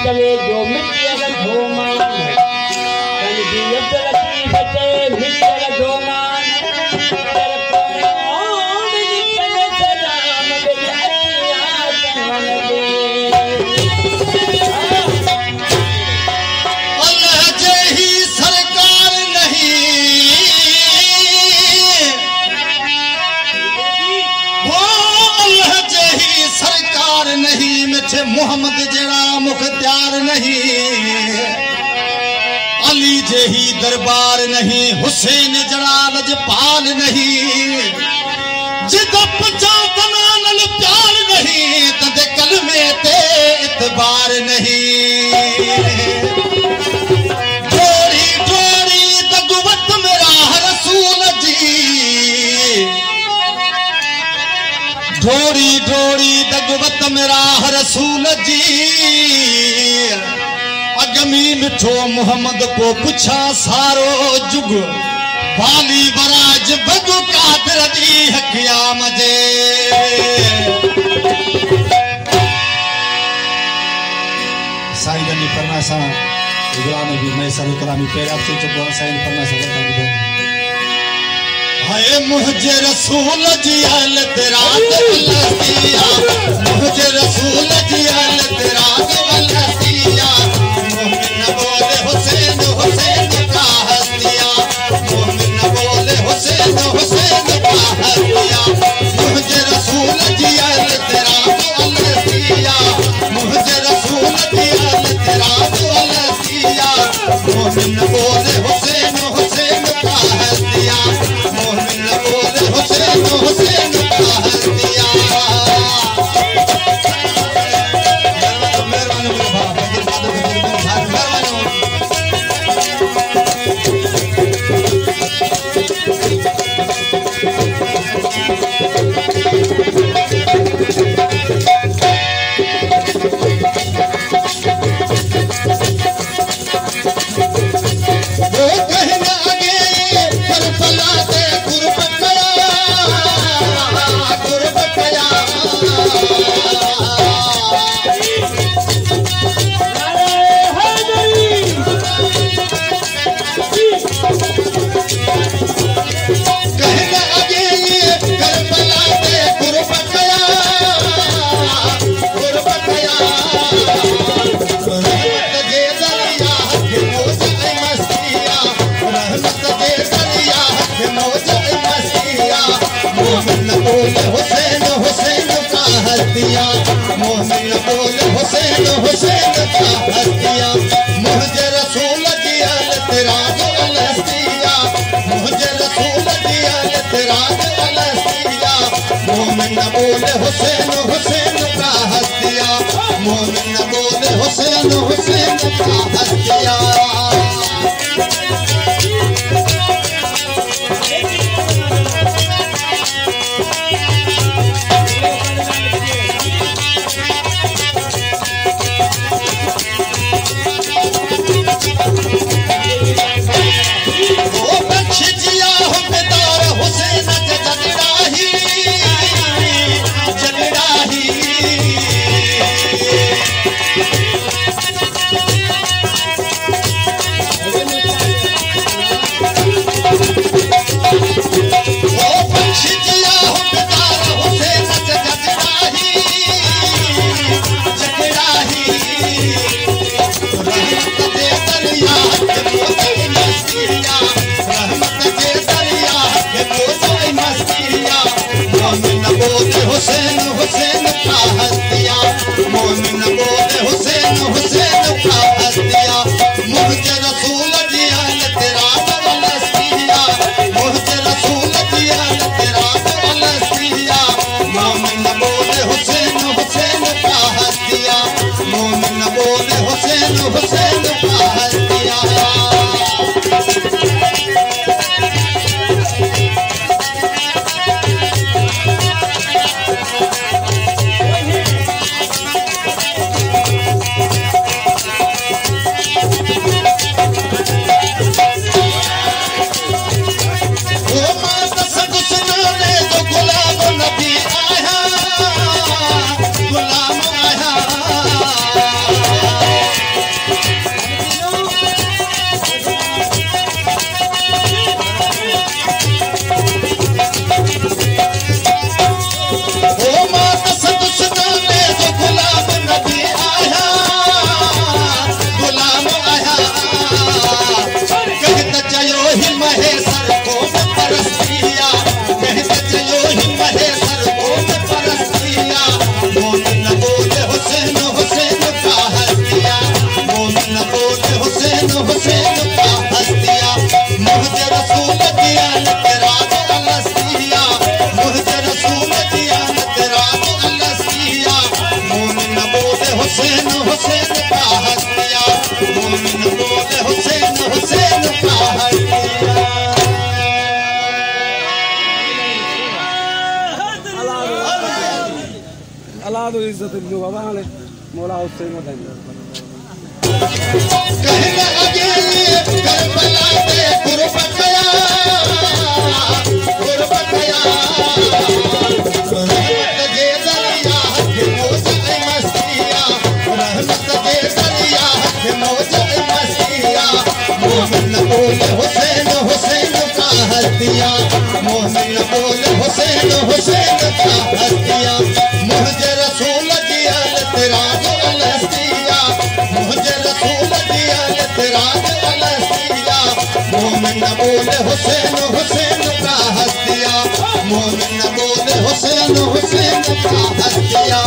चले जो मिट्टी धोमान बचे मिट्टी धोमान मोहम्मद जड़ा मुख्तियार नहीं, अली जेही दरबार नहीं, हुसैन जड़ा लजपाल नहीं, जिद पचा तनानल प्यार नहीं, तदे कलमे ते इतबार नहीं। जोड़ी जोड़ी दगुवत मेरा रसूल जी, ढोरी ढोरी दगवत मेरा रसूल जी, अगमी मिठो मोहम्मद को पुछा सारो जुग, बाली बराज बगु कादर दी हकिया मजे। साईं जनी पन्ना सा गुलाम भी मैं सर कलामी पेरा से चुप साईं पन्ना सा करता हूं। हाय मुझे रसूल जी अल तेरा गलतिया, मुझे रसूल जी अल तेरा गलतिया, मोमिन बोले हुसैन हुसैन का हस्तिया, मोमिन बोले हुसैन हुसैन का हस्तिया, मुझे रसूल जी अल तेरा गलतिया, मुझे रसूल जी अल तेरा गलतिया, मोमिन बोले हुसैन हुसैन का हस्तिया, मोमिन बोले हुसैन हुसैन का हस्तिया। मेहरबानी मेरे बाप मोमिन बोले हुसैन हुसैन का हस्तिया, मुझे रसूल जी अल तेरा गलतिया, मुझे रसूल जी अल तेरा गलतिया, मोमिन बोले हुसैन हुसैन का हस्तिया, मोमिन बोले हुसैन हुसैन का हस्तिया। हुसैन हुसैन का हस्तिया, मोमिन बोले हुसैन हुसैन का हस्तिया, मुझे रसूल जी अल तेरा गलतिया, मुझे रसूल जी अल तेरा गलतिया, मोमिन बोले हुसैन हुसैन का हस्तिया, मोमिन बोले हुसैन हुसैन का हस्तिया। गुलाम आया इज्जत इब्न बाबा ने मौला हुसैन मदन कहने लगे करबला के गुरबत गया रहमत दे दरिया के मौज मस्तिया रहमत दे दरिया के मौज मस्तिया मोहन बोले हुसैन हुसैन का हत्या मोहन बोले हुसैन हुसैन का हत्या मुझे रसूल दिया तेरा अलस्तिया मुझे रसूल दिया तेरा अलस्तिया मोहन बोले हुसैन हुसैन का हत्या मोहन बोले हुसैन हुसैन का हत्या